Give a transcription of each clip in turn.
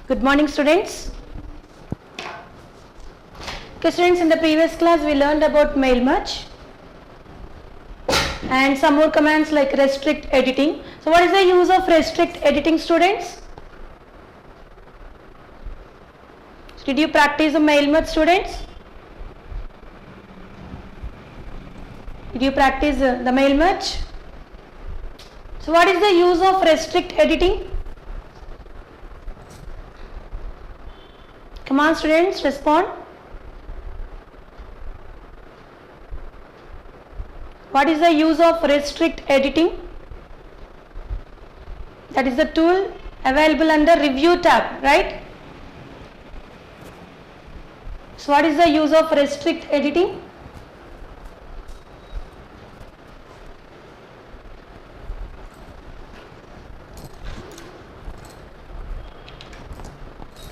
Good morning, students. Okay, students, in the previous class we learned about mail merge and some more commands like restrict editing. So what is the use of restrict editing, students? Did you practice the mail merge, students? Did you practice the mail merge? So what is the use of restrict editing? Come on, students, respond. What is the use of restrict editing? That is the tool available under review tab, right? So what is the use of restrict editing?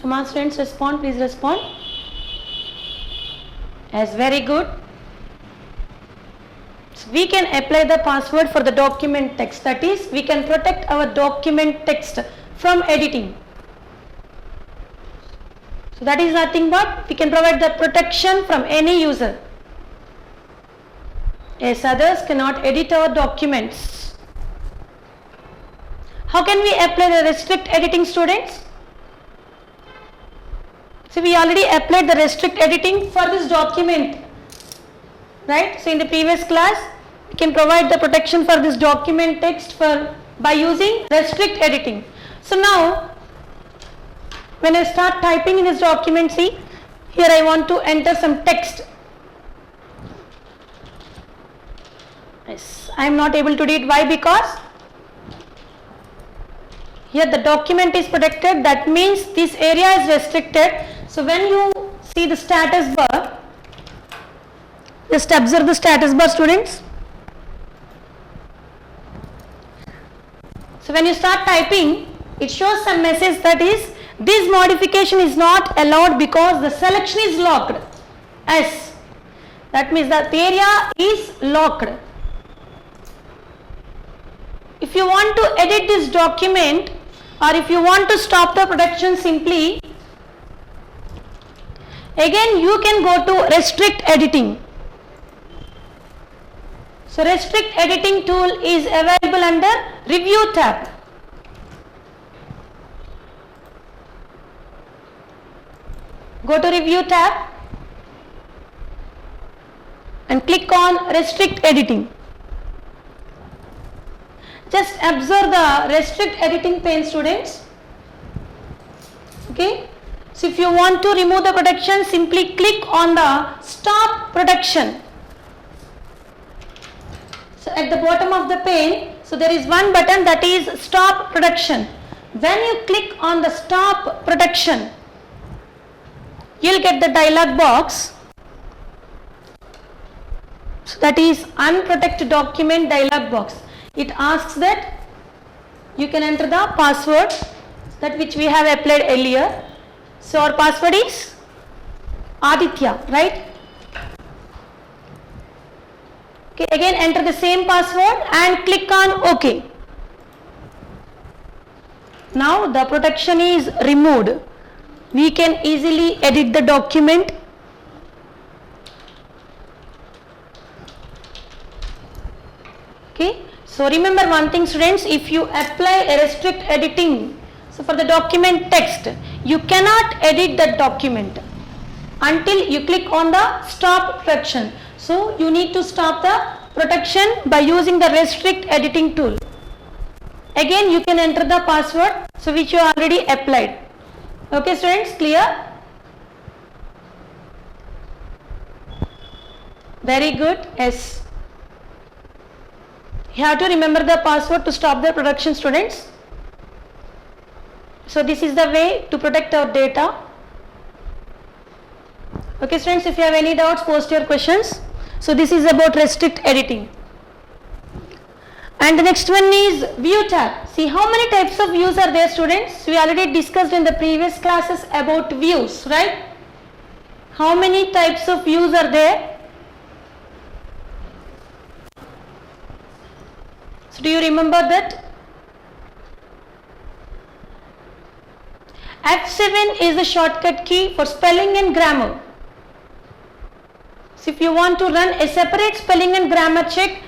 Come on, students, respond, please respond. Yes, very good. So we can apply the password for the document text, that is, we can protect our document text from editing. So that is nothing but we can provide the protection from any user. Yes, others cannot edit our documents. How can we apply the restrict editing, students? So we already applied the restrict editing for this document, right? So in the previous class, we can provide the protection for this document text by using restrict editing. So now, when I start typing in this document, see, here I want to enter some text. Yes, I am not able to do it. Why? Because here the document is protected, that means this area is restricted. So when you see the status bar, just observe the status bar, students. So when you start typing, it shows some message, that is, this modification is not allowed because the selection is locked. S. That means that the area is locked. If you want to edit this document or if you want to stop the protection, simply again you can go to restrict editing. So restrict editing tool is available under review tab. Go to review tab and click on restrict editing. Just observe the restrict editing pane, students. Okay. So if you want to remove the protection, simply click on the stop protection. So at the bottom of the pane, so there is one button, that is stop protection. When you click on the stop protection, you will get the dialog box. So that is unprotected document dialog box. It asks that you can enter the password, that which we have applied earlier. So our password is Aditya, right? Okay, again enter the same password and click on OK. Now the protection is removed. We can easily edit the document. Okay, so remember one thing, students, if you apply a restrict editing, so for the document text, you cannot edit that document until you click on the stop protection. So you need to stop the protection by using the restrict editing tool. Again you can enter the password, so which you already applied. Okay, students, clear? Very good. Yes. You have to remember the password to stop the protection, students. So this is the way to protect our data. Okay, students, if you have any doubts, post your questions. So this is about restrict editing. And the next one is view tab. See, how many types of views are there, students? We already discussed in the previous classes about views, right? How many types of views are there? So do you remember that? F7 is the shortcut key for spelling and grammar. So if you want to run a separate spelling and grammar check,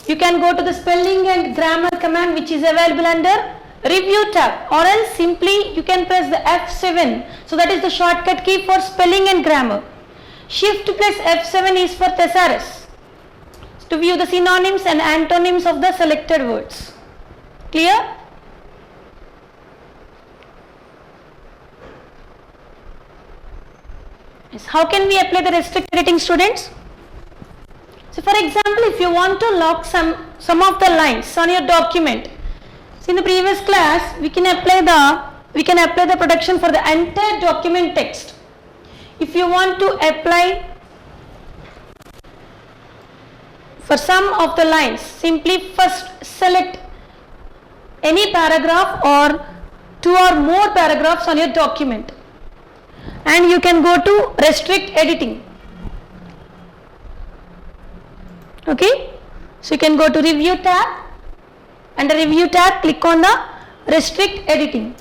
you can go to the spelling and grammar command which is available under review tab, or else simply you can press the F7. So that is the shortcut key for spelling and grammar. Shift plus F7 is for thesaurus, to view the synonyms and antonyms of the selected words. Clear? Yes. How can we apply the restrict editing, students? So for example, if you want to lock some of the lines on your document, so in the previous class we can apply the protection for the entire document text. If you want to apply for some of the lines, simply first select any paragraph or two or more paragraphs on your document, and you can go to restrict editing. Okay, so you can go to review tab. Under review tab, click on the restrict editing.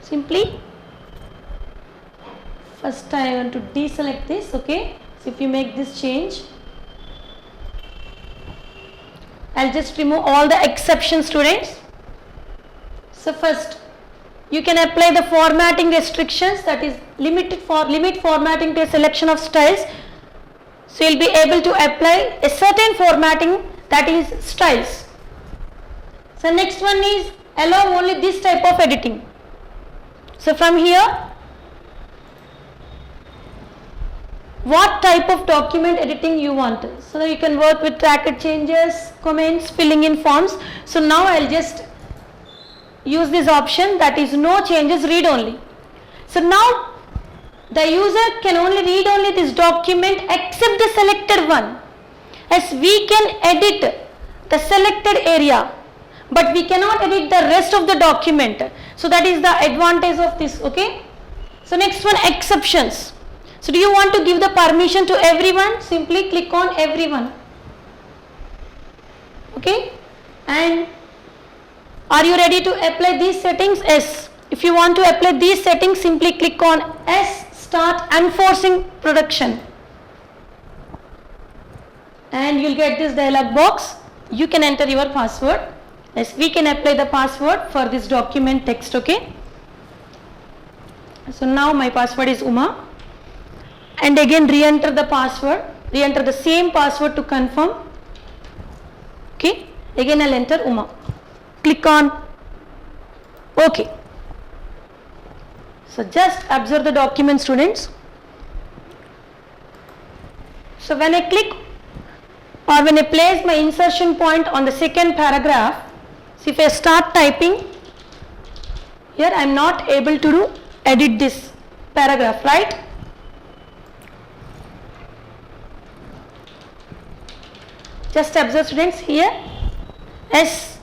Simply first I want to deselect this. Okay, so if you make this change, I'll just remove all the exceptions, students. So first you can apply the formatting restrictions, that is limit formatting to a selection of styles. So you'll be able to apply a certain formatting, that is styles. So next one is allow only this type of editing. So from here, what type of document editing you want, so that you can work with bracket changes, comments, filling in forms. So now I'll just use this option, that is no changes, read only. So now the user can only read only this document except the selected one, as we can edit the selected area but we cannot edit the rest of the document. So that is the advantage of this. Okay, so next one, exceptions. So do you want to give the permission to everyone? Simply click on everyone. Okay, and are you ready to apply these settings? Yes. If you want to apply these settings, simply click on S, start enforcing protection, and you'll get this dialog box. You can enter your password. Yes, we can apply the password for this document text. Okay, so now my password is Uma, and again re-enter the password, re-enter the same password to confirm. Okay, again I'll enter Uma, click on OK. So just observe the document, students. So when I click or when I place my insertion point on the second paragraph, so if I start typing, here I am not able to edit this paragraph, right? Just observe, students, here. Yes.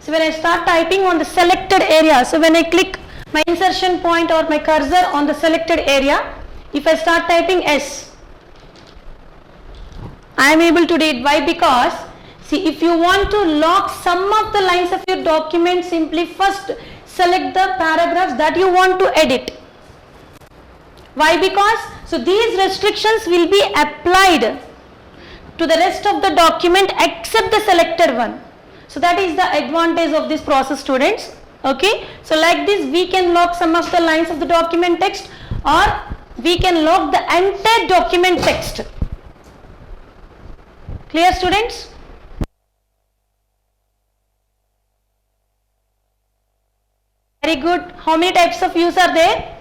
So when I start typing on the selected area, so when I click my insertion point or my cursor on the selected area, if I start typing S, I am able to do it. Why? Because see, if you want to lock some of the lines of your document, simply first select the paragraphs that you want to edit. Why? Because so these restrictions will be applied to the rest of the document except the selected one. So that is the advantage of this process, students. Okay, so like this we can lock some of the lines of the document text, or we can lock the entire document text. Clear, students? Very good. How many types of views are there?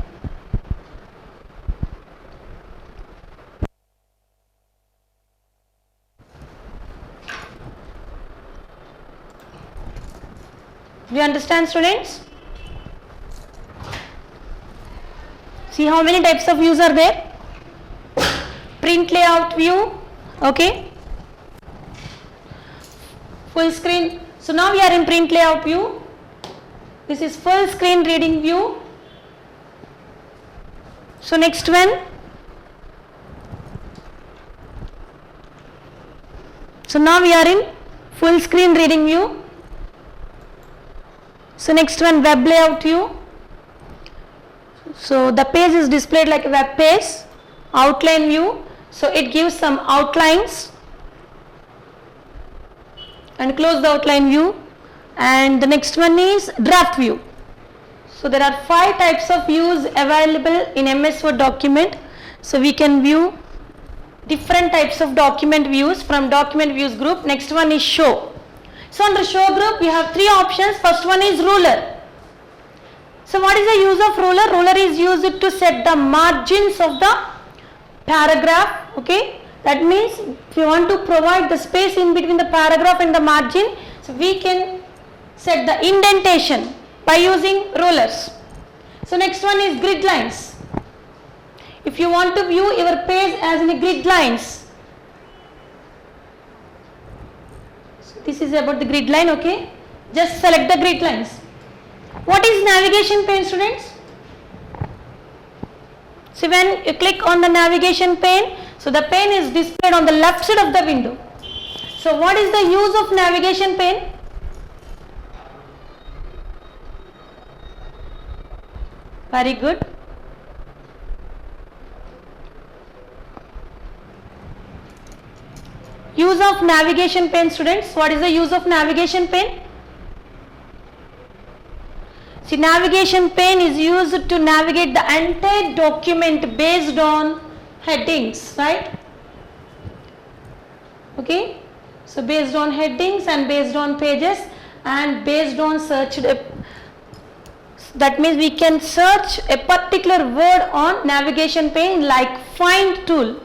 Do you understand, students? See how many types of views are there? Print layout view, okay. Full screen. So now we are in print layout view. This is full screen reading view. So next one. So now we are in full screen reading view. So next one, web layout view. So the page is displayed like a web page. Outline view, so it gives some outlines, and close the outline view. And the next one is draft view. So there are 5 types of views available in MS Word document. So we can view different types of document views from document views group. Next one is show. So under show group we have 3 options. First one is ruler. So what is the use of ruler? Ruler is used to set the margins of the paragraph. Okay, that means if you want to provide the space in between the paragraph and the margin, so we can set the indentation by using rulers. So next one is grid lines. If you want to view your page as in a grid lines, so this is about the grid line. Okay, just select the grid lines. What is navigation pane, students? So when you click on the navigation pane, so the pane is displayed on the left side of the window. So what is the use of navigation pane? Very good. Use of navigation pane, students. What is the use of navigation pane? See, navigation pane is used to navigate the entire document based on headings, right? Okay, so based on headings and based on pages and based on searched, that means we can search a particular word on navigation pane like find tool.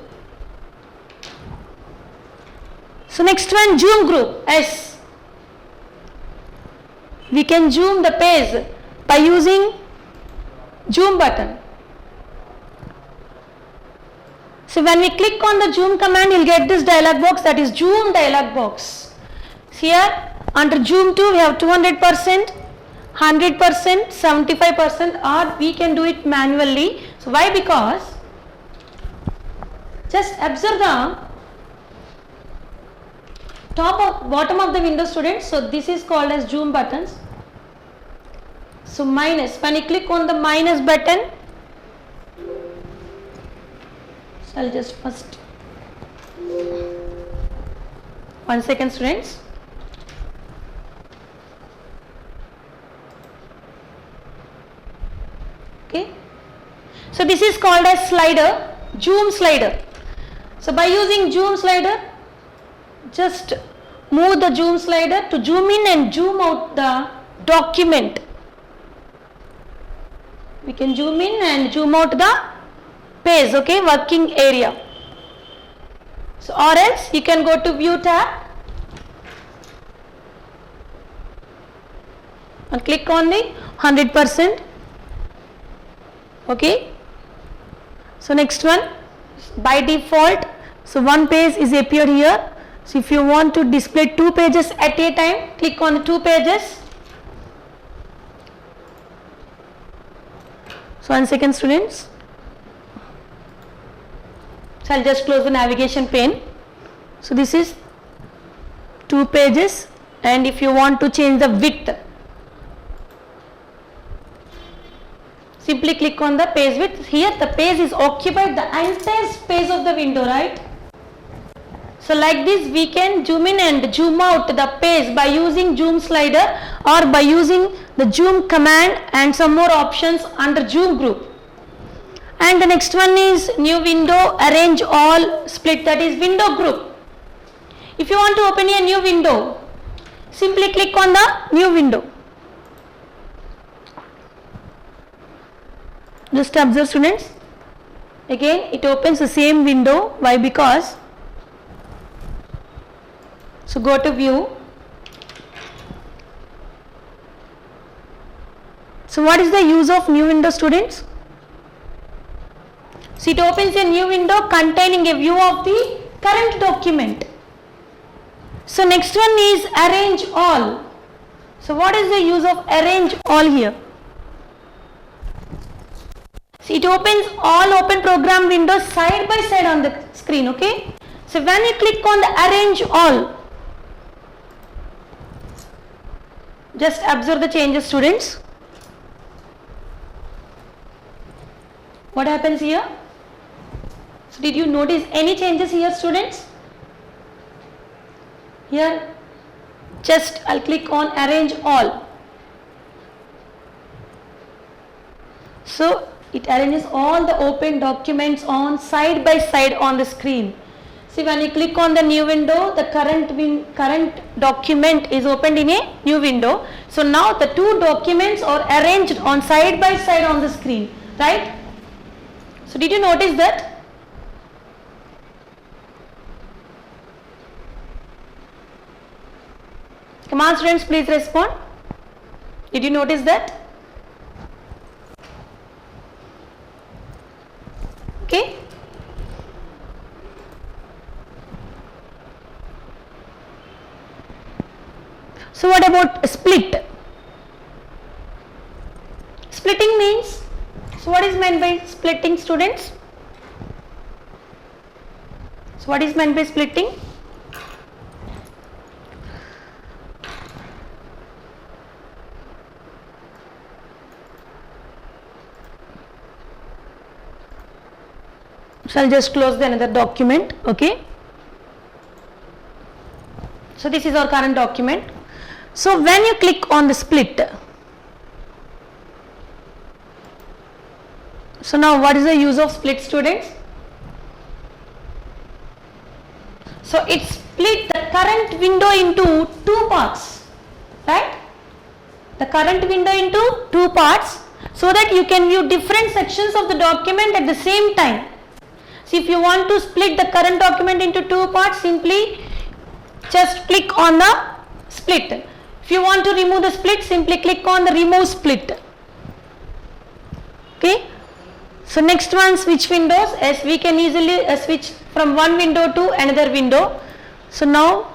So next one, zoom group, S. We can zoom the page by using zoom button. So when we click on the zoom command, you'll get this dialog box, that is zoom dialog box. Here under zoom 2 we have 200%, 100%, 75%, or we can do it manually. So why? Because just observe the bottom of the window, students. So this is called as zoom buttons. So minus, when you click on the minus button, so I'll just first, 1 second, students. Okay, so this is called as slider, zoom slider. So by using zoom slider, just move the zoom slider to zoom in and zoom out the document. We can zoom in and zoom out the page, okay, working area. So or else you can go to view tab and click on the 100%. Okay, so next one, by default, so one page is appeared here. So if you want to display 2 pages at a time, click on the 2 pages. So 1 second, students. So I'll just close the navigation pane. So this is 2 pages, and if you want to change the width, simply click on the page width. Here the page is occupied the entire space of the window, right? So like this we can zoom in and zoom out the page by using zoom slider or by using the zoom command and some more options under zoom group. And the next one is new window, arrange all, split, that is window group. If you want to open a new window, simply click on the new window. Just observe, students. Again it opens the same window. Why? Because, so go to view. So what is the use of new window, students? So it opens a new window containing a view of the current document. So next one is arrange all. So what is the use of arrange all here? So it opens all open program windows side by side on the screen, okay? So when you click on the arrange all, Just observe the changes, students. What happens here? So did you notice any changes here, students? Here, just I'll click on arrange all. So it arranges all the open documents on side by side on the screen. See, when you click on the new window, the current document is opened in a new window. So now the two documents are arranged on side by side on the screen, right? So did you notice that? Come on, students, please respond. Did you notice that? Okay. So what about split? Splitting means, so what is meant by splitting, students? So what is meant by splitting? So I'll just close the another document, okay. So this is our current document. So when you click on the split, so now what is the use of split, students? So it split the current window into two parts, right? The current window into two parts so that you can view different sections of the document at the same time. See, if you want to split the current document into two parts, simply just click on the split. If you want to remove the split, simply click on the remove split. Okay. So next one, switch windows. As we can easily switch from one window to another window. So now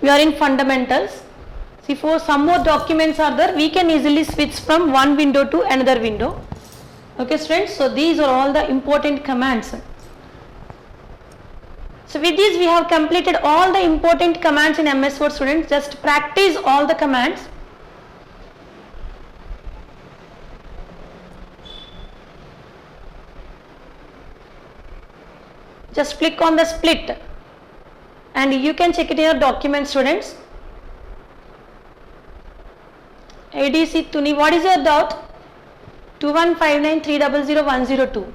we are in fundamentals. See, for some more documents are there, we can easily switch from one window to another window. Okay, students. So these are all the important commands. So with this we have completed all the important commands in MS Word, students. Just practice all the commands. Just click on the split and you can check it in your document, students. ADC Tuni, what is your doubt? 2159300102.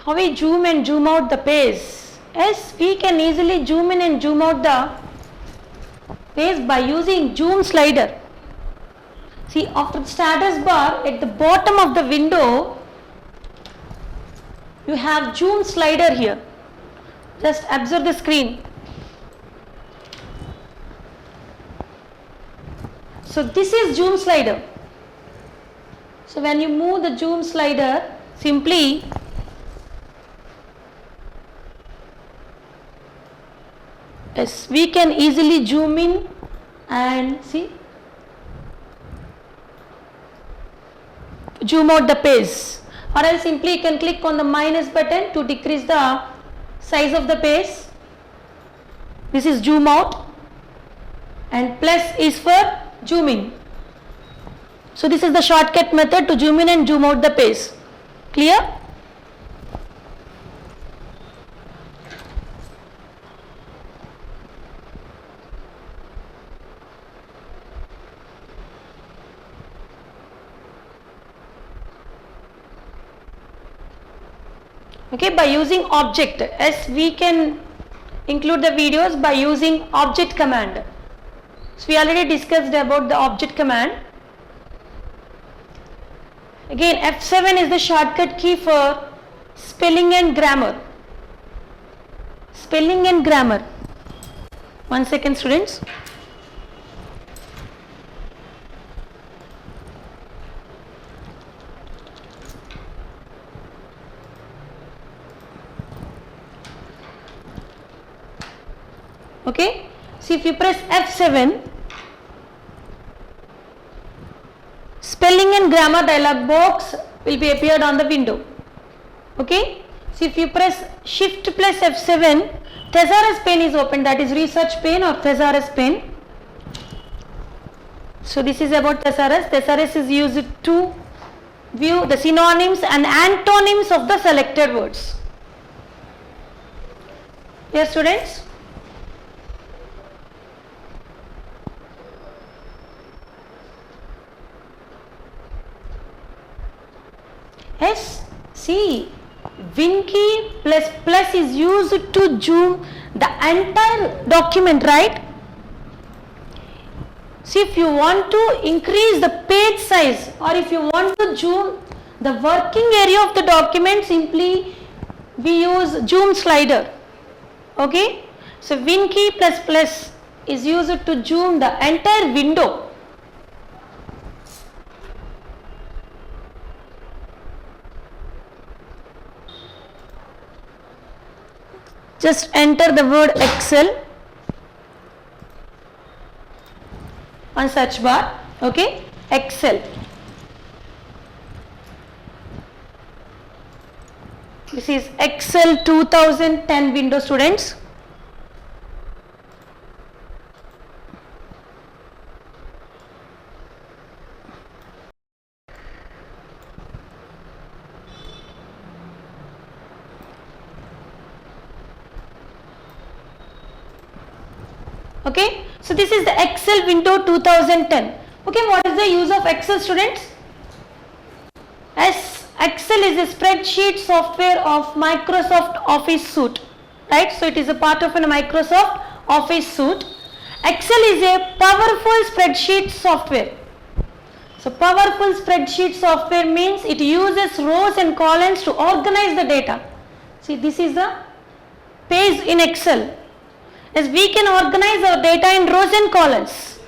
How we zoom and zoom out the page? Yes, we can easily zoom in and zoom out the page by using zoom slider. See, after the status bar at the bottom of the window, you have zoom slider here. Just observe the screen. So this is zoom slider. So when you move the zoom slider, simply yes, we can easily zoom in and see, zoom out the page, or else simply you can click on the minus button to decrease the size of the page. This is zoom out and plus is for zoom in. So this is the shortcut method to zoom in and zoom out the page. Clear? Okay, by using object, as we can include the videos by using object command. So we already discussed about the object command. Again, F7 is the shortcut key for spelling and grammar. Spelling and grammar. 1 second, students. Okay, so if you press F7, spelling and grammar dialog box will be appeared on the window. Okay. So if you press shift plus F7, thesaurus pane is opened, that is research pane or thesaurus pane. So this is about thesaurus. Thesaurus is used to view the synonyms and antonyms of the selected words. Yes, students? Yes, see, Winky plus plus is used to zoom the entire document, right? See, if you want to increase the page size or if you want to zoom the working area of the document, simply we use zoom slider. Okay, so Winky plus plus is used to zoom the entire window. Just enter the word Excel on search bar. Okay, Excel. This is Excel 2010 window, students. Okay, so this is the Excel window 2010. Okay, what is the use of Excel, students? As Excel is a spreadsheet software of Microsoft Office suite, right? So it is a part of a Microsoft Office suite. Excel is a powerful spreadsheet software. So powerful spreadsheet software means it uses rows and columns to organize the data. See, this is the page in Excel. As we can organize our data in rows and columns.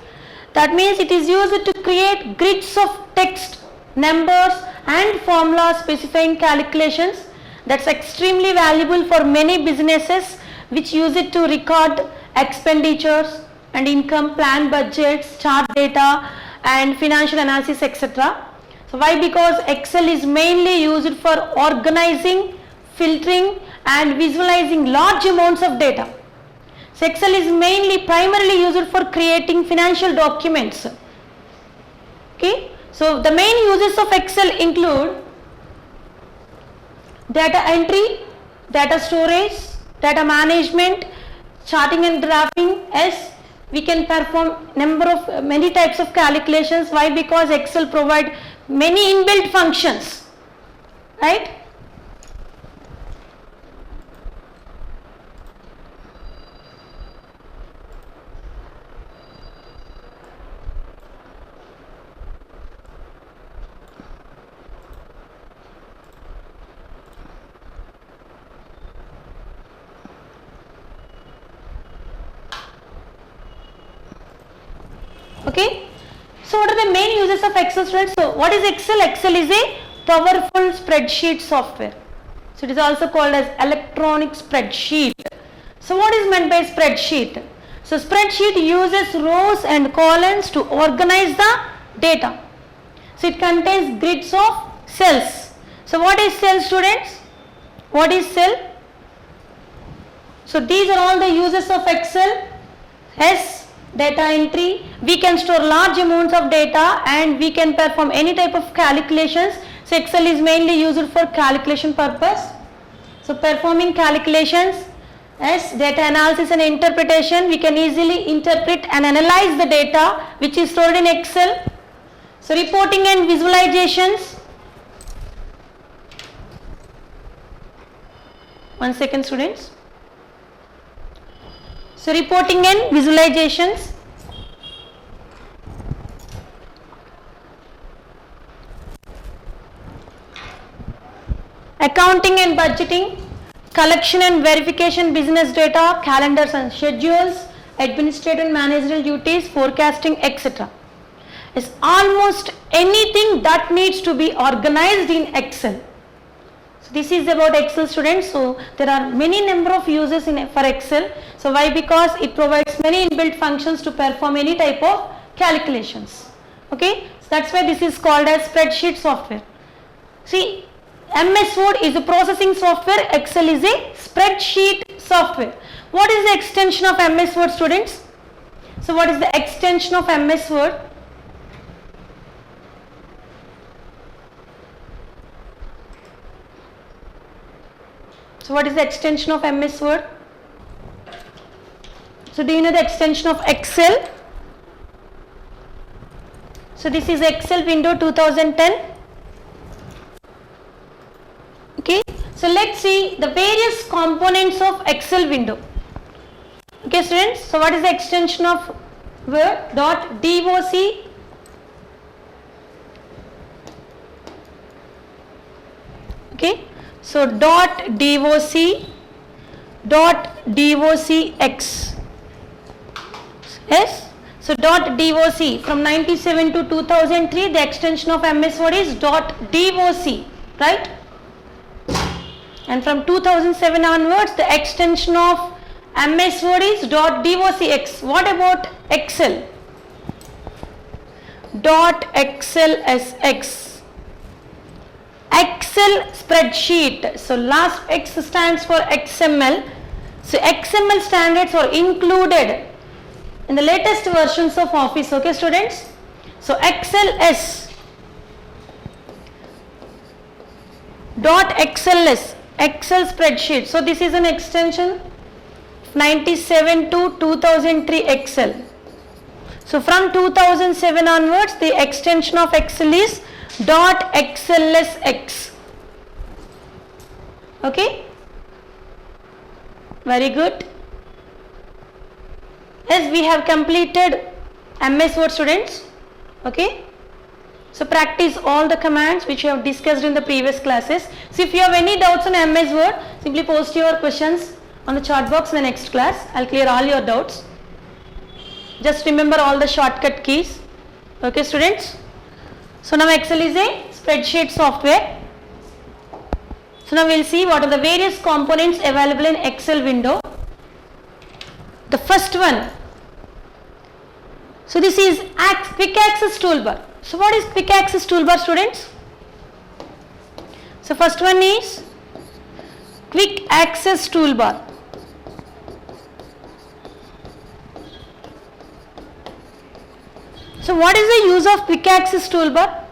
That means it is used to create grids of text, numbers and formulas specifying calculations. That's extremely valuable for many businesses which use it to record expenditures and income, plan budgets, chart data and financial analysis, etc. So why? Because Excel is mainly used for organizing, filtering and visualizing large amounts of data. So Excel is primarily used for creating financial documents. Okay. So the main uses of Excel include data entry, data storage, data management, charting and graphing. As we can perform many types of calculations. Why? Because Excel provide many inbuilt functions, right? Okay. So what are the main uses of Excel, students? So what is Excel? Excel is a powerful spreadsheet software. So it is also called as electronic spreadsheet. So what is meant by spreadsheet? So spreadsheet uses rows and columns to organize the data. So it contains grids of cells. So what is cell, students? What is cell? So these are all the uses of Excel. S, data entry. We can store large amounts of data and we can perform any type of calculations. So Excel is mainly used for calculation purpose. So performing calculations. S, data analysis and interpretation. We can easily interpret and analyze the data which is stored in Excel. So reporting and visualizations. One second, students. So reporting and visualizations. Accounting and budgeting, collection and verification business data, calendars and schedules, administrative and managerial duties, forecasting, etc. Is almost anything that needs to be organized in Excel. So this is about Excel, students. So there are many number of uses for Excel. So why? Because it provides many inbuilt functions to perform any type of calculations. Okay, so that's why this is called as spreadsheet software. See, MS Word is a processing software, Excel is a spreadsheet software. What is the extension of MS Word, students? So what is the extension of MS Word? So what is the extension of MS Word? So do you know the extension of Excel? So this is Excel window 2010. Okay, so let's see the various components of Excel window. Okay students, so what is the extension of Word? .doc. Okay, so .docx. Yes, so .doc from 97 to 2003 the extension of MS Word is .doc, right? And from 2007 onwards the extension of MS Word is .docx. What about Excel? .xlsx. Excel spreadsheet. So last X stands for XML. So XML standards are included in the latest versions of Office. Okay students. So XLS. .xls. Excel spreadsheet. So this is an extension 97 to 2003 Excel. So from 2007 onwards the extension of Excel is .xlsx. Okay, very good. Yes, we have completed MS Word, students. Okay, so practice all the commands which you have discussed in the previous classes. So if you have any doubts on MS Word, simply post your questions on the chat box in the next class. I'll clear all your doubts. Just remember all the shortcut keys. Okay students. So now Excel is a spreadsheet software. So now we'll see what are the various components available in Excel window. The first one. So this is Quick Access Toolbar. So what is Quick Access Toolbar, students? So first one is Quick Access Toolbar. So what is the use of Quick Access Toolbar?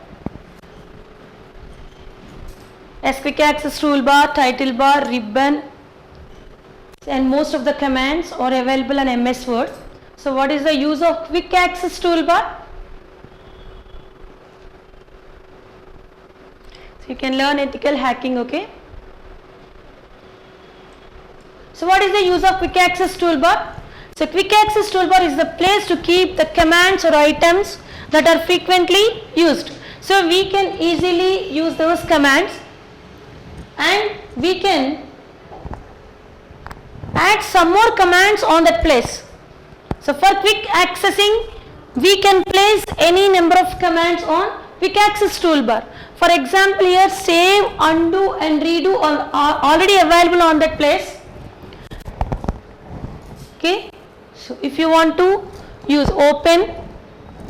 As Quick Access Toolbar, Title Bar, Ribbon, and most of the commands are available in MS Word. So what is the use of Quick Access Toolbar? So you can learn ethical hacking, okay? So what is the use of Quick Access Toolbar? So Quick Access Toolbar is the place to keep the commands or items that are frequently used. So we can easily use those commands and we can add some more commands on that place. So for quick accessing, we can place any number of commands on Quick Access Toolbar. For example, here save, undo and redo are already available on that place. Okay. So if you want to use open,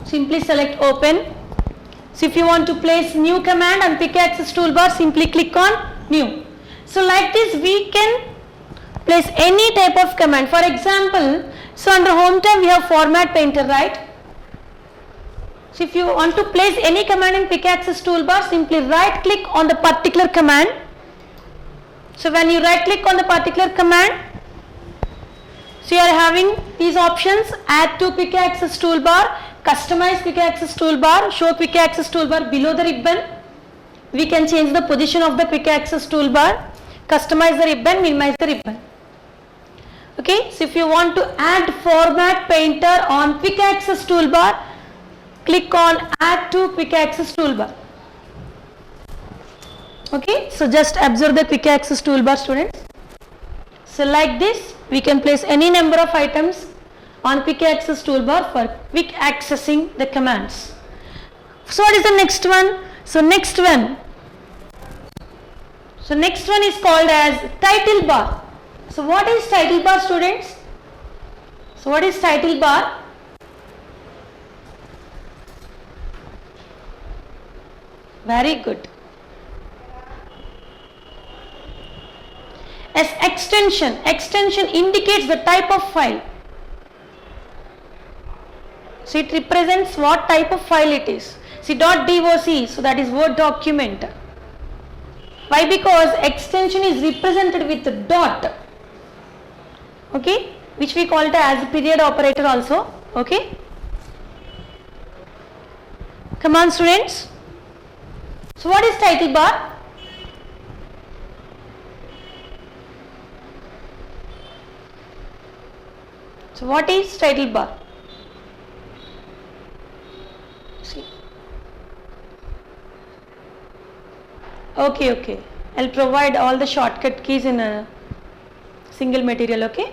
simply select open. So if you want to place new command on Quick Access Toolbar, simply click on new. So like this we can place any type of command. For example, so under home tab we have format painter, right? So if you want to place any command in Quick Access Toolbar, simply right click on the particular command. So when you right click on the particular command, so you are having these options: add to Quick Access Toolbar, customize Quick Access Toolbar, show Quick Access Toolbar below the ribbon. We can change the position of the Quick Access Toolbar, customize the ribbon, minimize the ribbon. Okay, so if you want to add format painter on Quick Access Toolbar, click on add to Quick Access Toolbar. Okay, so just observe the Quick Access Toolbar, students. So like this we can place any number of items on Quick Access Toolbar for quick accessing the commands. So what is the next one? So next one is called as Title Bar. So what is Title Bar, students? So what is Title Bar? Very good. as extension. Extension indicates the type of file. So it represents what type of file it is. See, .doc, so that is Word document. Why? Because extension is represented with dot, okay, which we call it as a period operator also, okay. Come on students. So what is title bar? So what is title bar? See. Okay. I'll provide all the shortcut keys in a single material, okay.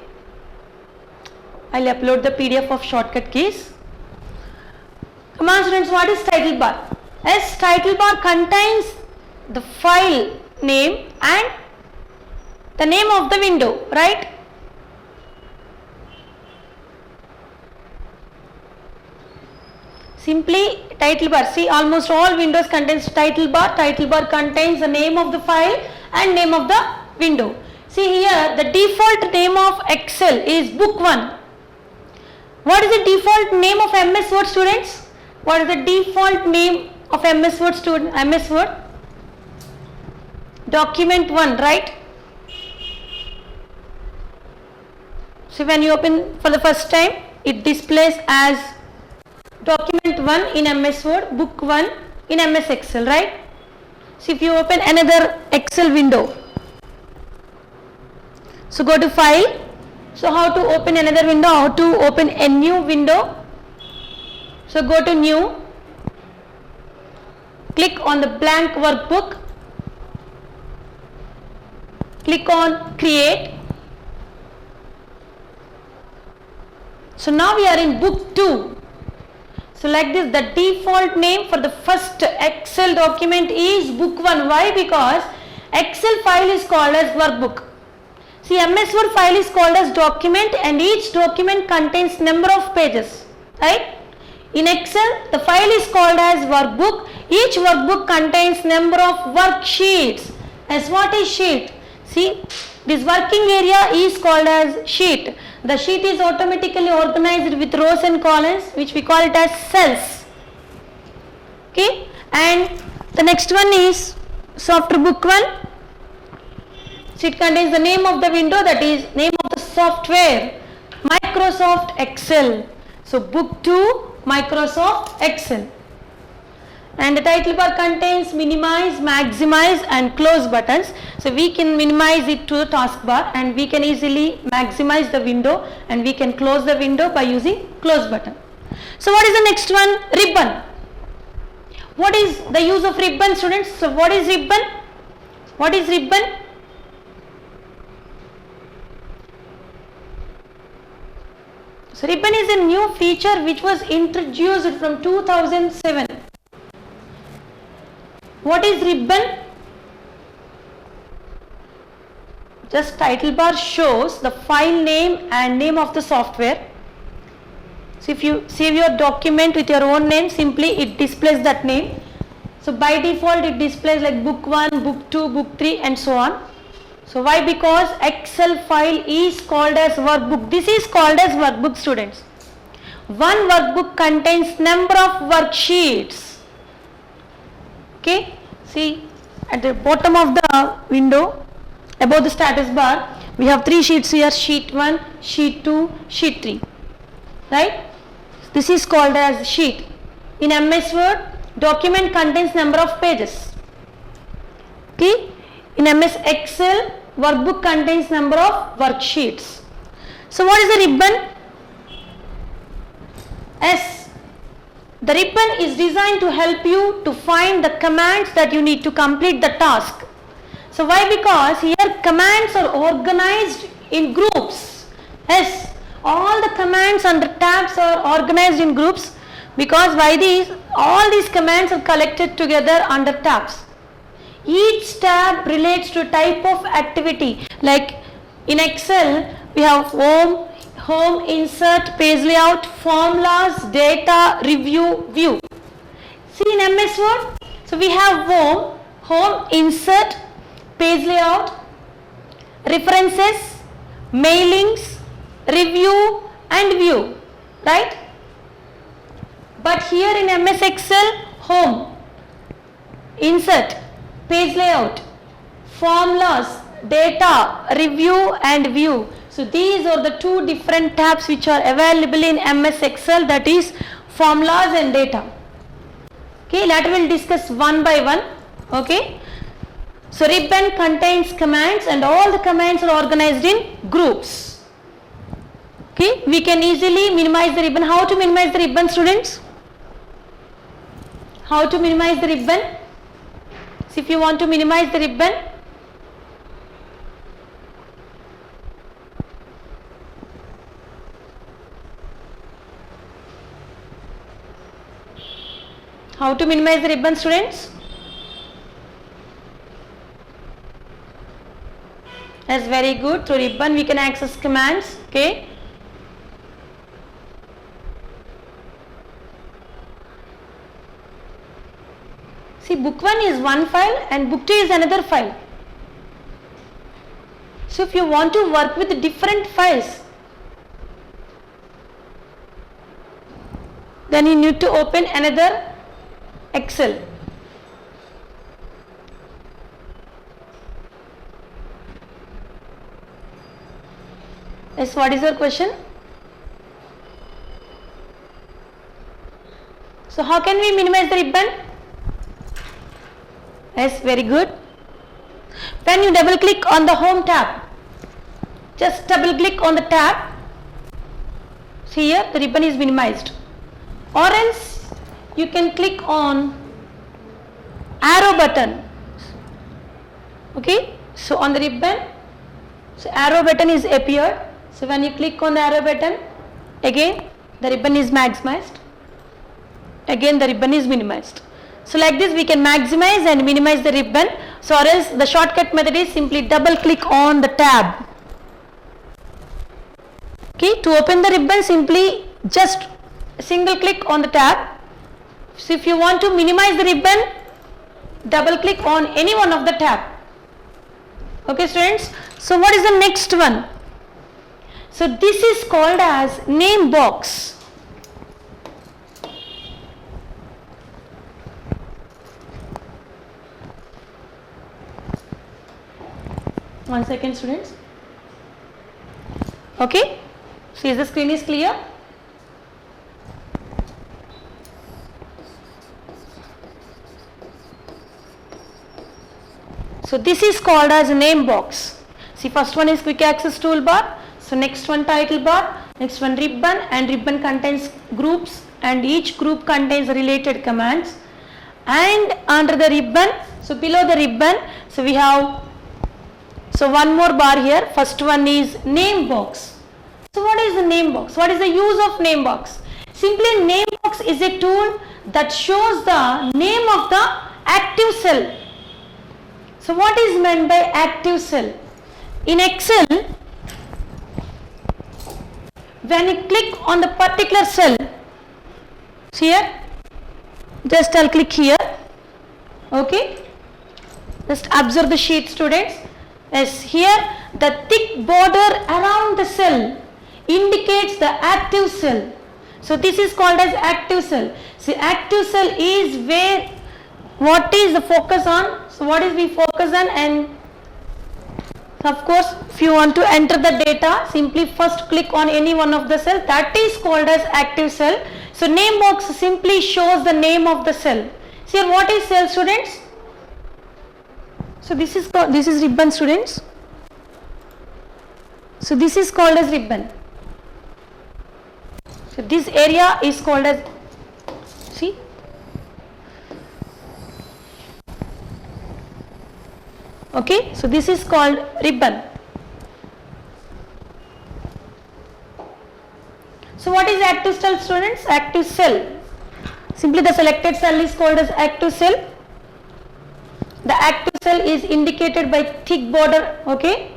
I'll upload the PDF of shortcut keys. Come on students, what is title bar? As title bar contains the file name and the name of the window, right? Simply title bar. See, almost all Windows contains title bar. Title bar contains the name of the file and name of the window. See here, the default name of Excel is book 1. What is the default name of MS Word, students? What is the default name of MS Word student? MS Word? Document 1, right? So when you open for the first time, it displays as document 1 in MS Word, book 1 in MS Excel, right? So if you open another Excel window, so go to file. So how to open another window? How to open a new window? So go to new, click on the blank workbook, click on create. So now we are in book 2. So like this, the default name for the first Excel document is book 1. Why? Because Excel file is called as workbook. See, MS Word file is called as document and each document contains number of pages, right? In Excel, the file is called as workbook. Each workbook contains number of worksheets. As what is sheet? See, this working area is called as sheet. The sheet is automatically organized with rows and columns, which we call it as cells. Okay, and the next one is software book 1. So it contains the name of the window, that is name of the software, Microsoft Excel. So book 2, Microsoft Excel. And the title bar contains minimize, maximize and close buttons. So we can minimize it to the taskbar and we can easily maximize the window and we can close the window by using close button. So what is the next one? Ribbon. What is the use of ribbon, students? So what is ribbon? What is ribbon? So ribbon is a new feature which was introduced from 2007. What is ribbon? Just title bar shows the file name and name of the software. So if you save your document with your own name, simply it displays that name. So by default it displays like book 1, book 2, book 3 and so on. So why? Because Excel file is called as workbook. This is called as workbook, students. One workbook contains number of worksheets. Okay, see at the bottom of the window above the status bar we have 3 sheets here, sheet 1, sheet 2, sheet 3, right? This is called as sheet. In MS Word, document contains number of pages. Okay, in MS Excel, workbook contains number of worksheets. So what is the ribbon? S. The ribbon is designed to help you to find the commands that you need to complete the task. So why? Because here commands are organized in groups. Yes, all the commands under tabs are organized in groups because why these? All these commands are collected together under tabs. Each tab relates to type of activity. Like in Excel, we have home, insert, page layout, formulas, data, review, view. See in MS Word, so we have home, insert, page layout, references, mailings, review and view, right? But here in MS Excel, home, insert, page layout, formulas, data, review and view. So these are the two different tabs which are available in MS Excel, that is formulas and data. Okay, later we will discuss one by one. Okay. So ribbon contains commands and all the commands are organized in groups. Okay, we can easily minimize the ribbon. How to minimize the ribbon, students? How to minimize the ribbon? So if you want to minimize the ribbon, how to minimize the ribbon, students? That's very good. Through ribbon we can access commands. Okay. See, book 1 is one file and book 2 is another file. So if you want to work with different files, then you need to open another Excel. Yes, what is your question? So how can we minimize the ribbon? Yes, very good. When you double click on the home tab, just double click on the tab. See here, the ribbon is minimized. Or else you can click on arrow button. Okay, so on the ribbon, so arrow button is appeared. So when you click on the arrow button, again the ribbon is maximized, again the ribbon is minimized. So like this we can maximize and minimize the ribbon. So or else the shortcut method is simply double click on the tab. Okay, to open the ribbon simply just single click on the tab. So if you want to minimize the ribbon, double click on any one of the tab. Okay students, so what is the next one? So this is called as name box. One second students. Okay, see the screen is clear. So this is called as a name box. See, first one is quick access toolbar. So next one title bar, next one ribbon, and ribbon contains groups and each group contains related commands. And under the ribbon, so below the ribbon, so we have, so one more bar here. First one is name box. So what is the name box? What is the use of name box? Simply name box is a tool that shows the name of the active cell. So what is meant by active cell? In Excel, when you click on the particular cell, see here, just I'll click here. Okay, just observe the sheet students. Yes, here the thick border around the cell indicates the active cell. So this is called as active cell. See, active cell is where what is the focus on. So what is we focus on, and of course if you want to enter the data, simply first click on any one of the cell. That is called as active cell. So name box simply shows the name of the cell. See, what is cell students? So this is ribbon students. So this is called as ribbon. So this area is called as, see, okay, so this is called ribbon. So what is active cell students? Active cell, simply the selected cell is called as active cell. The active cell is indicated by thick border. Okay,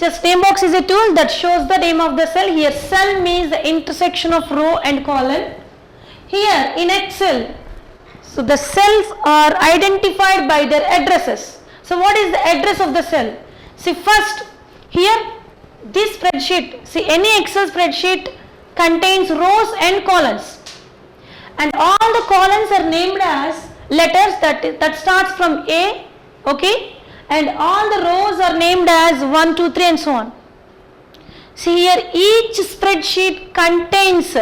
Just name box is a tool that shows the name of the cell. Here cell means the intersection of row and column. Here in Excel, so the cells are identified by their addresses. So what is the address of the cell? See first here this spreadsheet, see any Excel spreadsheet contains rows and columns, and all the columns are named as letters that starts from A, okay, and all the rows are named as 1, 2, 3 and so on. See here each spreadsheet contains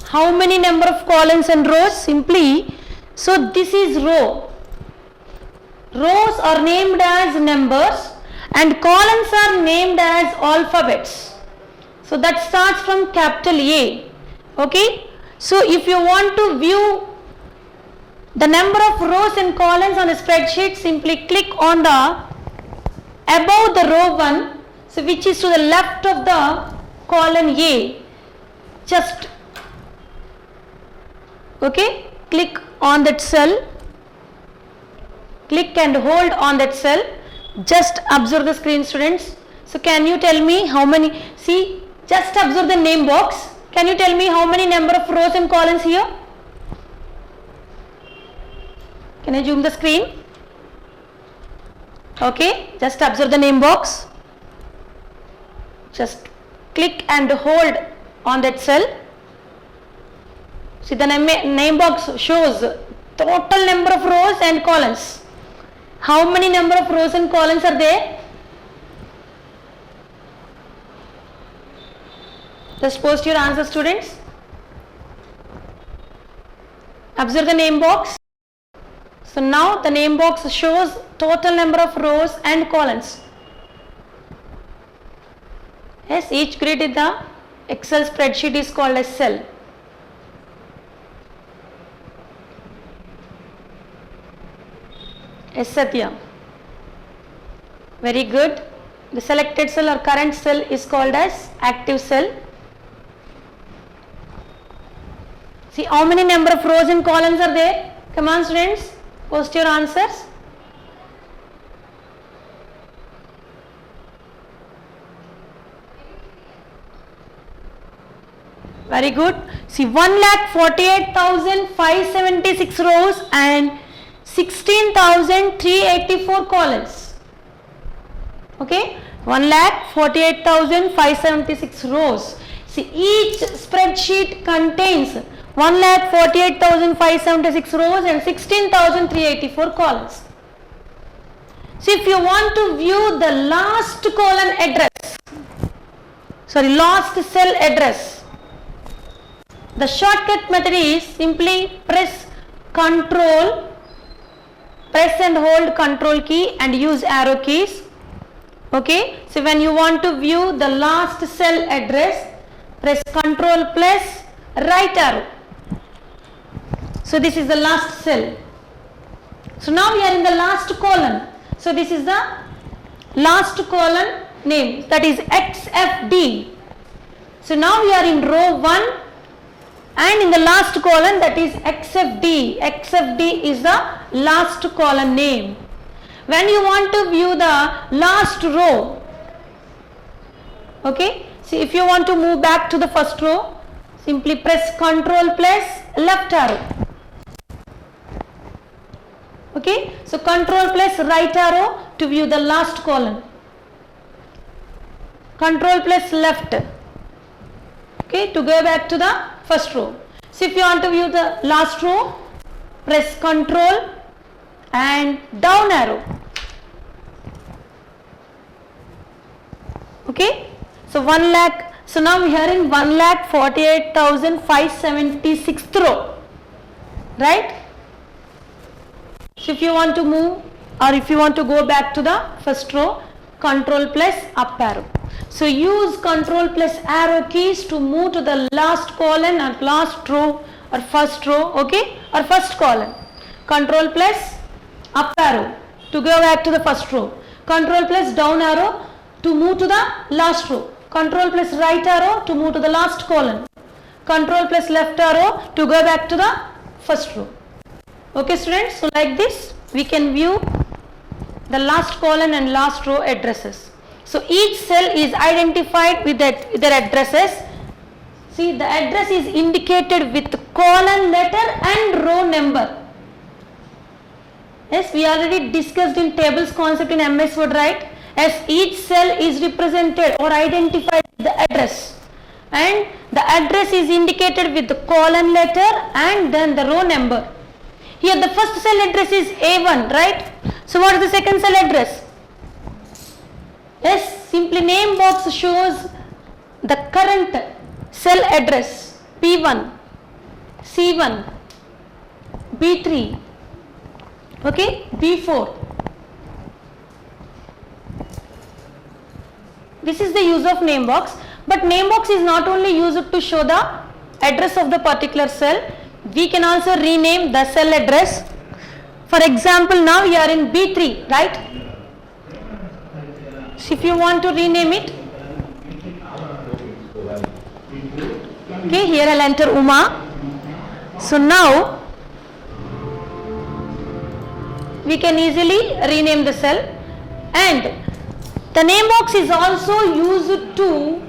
how many number of columns and rows? Simply, so this is row. Rows are named as numbers and columns are named as alphabets. So that starts from capital A, okay. So if you want to view the number of rows and columns on a spreadsheet, simply click on the above the row 1, so which is to the left of the column A. Just okay, click on that cell, click and hold on that cell. Just observe the screen, students. So can you tell me how many? See, just observe the name box. Can you tell me how many number of rows and columns here? Can I zoom the screen? Okay, just observe the name box. Just click and hold on that cell. See, the name box shows total number of rows and columns. How many number of rows and columns are there? Just post your answer, students. Observe the name box. So now the name box shows total number of rows and columns. Yes, each grid in the Excel spreadsheet is called as cell. Yes, Satya. Very good. The selected cell or current cell is called as active cell. See how many number of rows and columns are there? Come on, students, post your answers. Very good. See 1,48,576 rows and 16,384 columns. Okay, 1,48,576 rows. See each spreadsheet contains 1,48,576 rows and 16,384 columns. So if you want to view the last column address, last cell address, the shortcut method is simply press and hold control key and use arrow keys. Okay, so when you want to view the last cell address, press control plus right arrow. So this is the last cell. So now we are in the last column. So this is the last column name, that is XFD. So now we are in row 1 and in the last column, that is XFD. XFD is the last column name. When you want to view the last row, okay, see if you want to move back to the first row, simply press control plus left arrow. Okay, so control plus right arrow to view the last column, control plus left, okay, to go back to the first row. So if you want to view the last row, press control and down arrow. Okay, so 1 lakh, so now we are in 1,48,576th row, right? So if you want to move or if you want to go back to the first row, control plus up arrow. So use control plus arrow keys to move to the last column or last row or first row, okay, or first column. Control plus up arrow to go back to the first row. Control plus down arrow to move to the last row. Control plus right arrow to move to the last column. Control plus left arrow to go back to the first row. Okay, students, so like this we can view the last column and last row addresses. So each cell is identified with their addresses. See, the address is indicated with column letter and row number. Yes, we already discussed in tables concept in MS Word, right? As each cell is represented or identified with the address, and the address is indicated with the column letter and then the row number. Here the first cell address is A1, right? So what is the second cell address? Yes, simply name box shows the current cell address P1, C1, B3, okay, B4. This is the use of name box, but name box is not only used to show the address of the particular cell, we can also rename the cell address. For example, now you are in B3, right? So if you want to rename it, okay, here I'll enter Uma. So now we can easily rename the cell, and the name box is also used to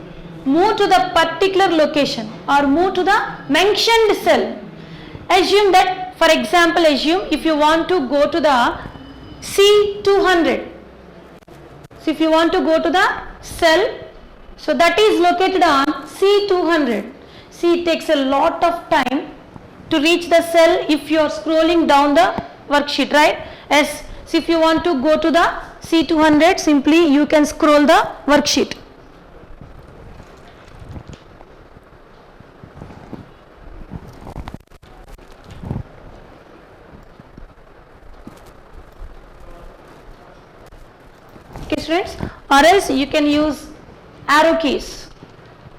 move to the particular location or move to the mentioned cell. Assume that, for example, assume if you want to go to the C200. So if you want to go to the cell, so that is located on C200. See, it takes a lot of time to reach the cell if you are scrolling down the worksheet, right? As so if you want to go to the C200, simply you can scroll the worksheet. Okay, students, or else you can use arrow keys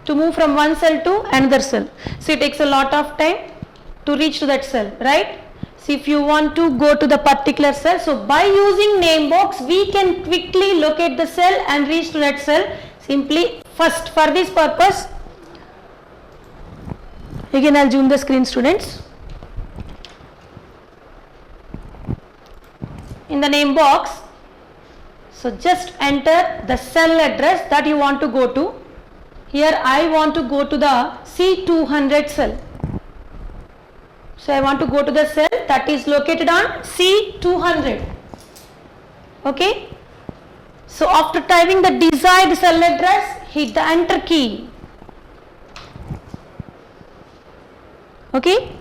to move from one cell to another cell. So it takes a lot of time to reach to that cell, right? So if you want to go to the particular cell, so by using name box we can quickly locate the cell and reach to that cell. Simply first, for this purpose, again I'll zoom the screen, students. In the name box, so just enter the cell address that you want to go to. Here I want to go to the C200 cell. So I want to go to the cell that is located on C200. Okay. So after typing the desired cell address, hit the enter key. Okay.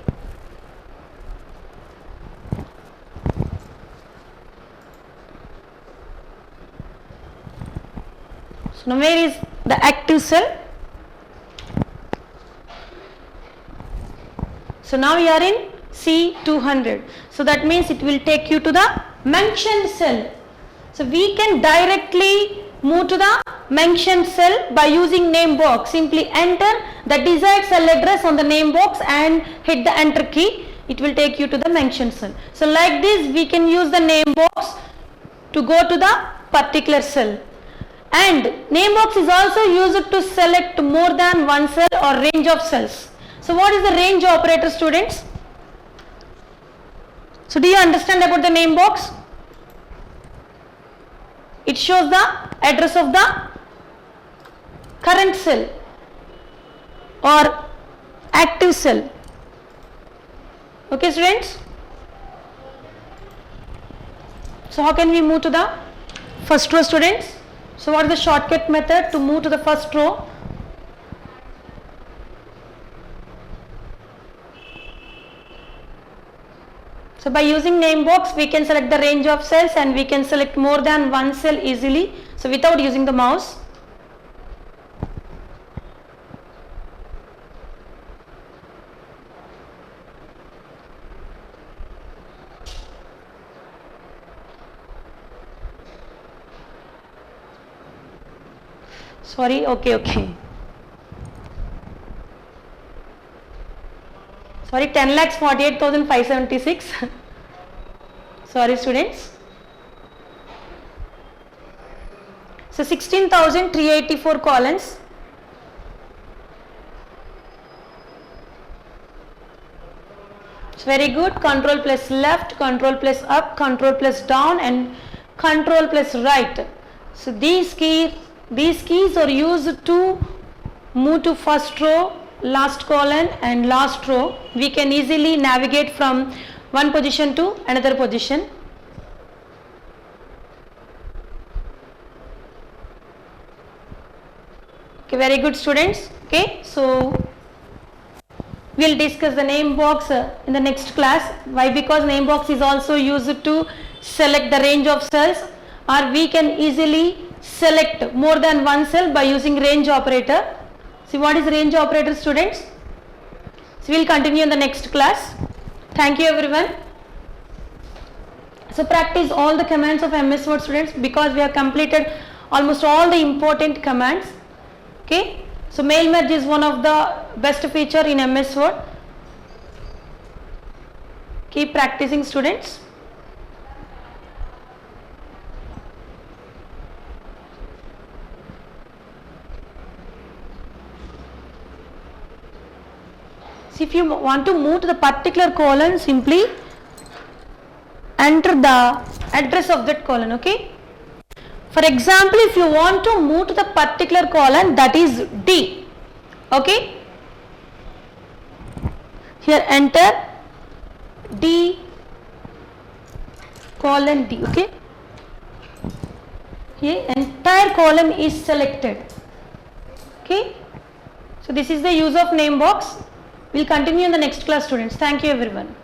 So now where is the active cell? So now you are in C200. So that means it will take you to the mentioned cell. So we can directly move to the mentioned cell by using name box. Simply enter the desired cell address on the name box and hit the enter key. It will take you to the mentioned cell. So like this we can use the name box to go to the particular cell. And name box is also used to select more than one cell or range of cells. So what is the range operator, students? So do you understand about the name box? It shows the address of the current cell or active cell. Okay, students? So how can we move to the first row, students? So what is the shortcut method to move to the first row? So by using name box we can select the range of cells and we can select more than one cell easily, so without using the mouse. Sorry, okay. Sorry, 10,48,576. Sorry, students. So 16,384 columns. It's very good. Control plus left, control plus up, control plus down, and control plus right. So these keys are used to move to first row, last column and last row. We can easily navigate from one position to another position. Okay, very good students. Okay, so we'll discuss the name box in the next class. Why? Because name box is also used to select the range of cells, or we can easily select more than one cell by using range operator. See what is range operator, students? So we'll continue in the next class. Thank you everyone. So practice all the commands of MS Word, students, because we have completed almost all the important commands. Okay, so mail merge is one of the best feature in MS Word. Keep practicing, students. So if you want to move to the particular column, simply enter the address of that column. Okay. For example, if you want to move to the particular column, that is D. Okay. Here enter D colon D. Okay. Here entire column is selected. Okay. So this is the use of name box. We'll continue in the next class, students. Thank you everyone.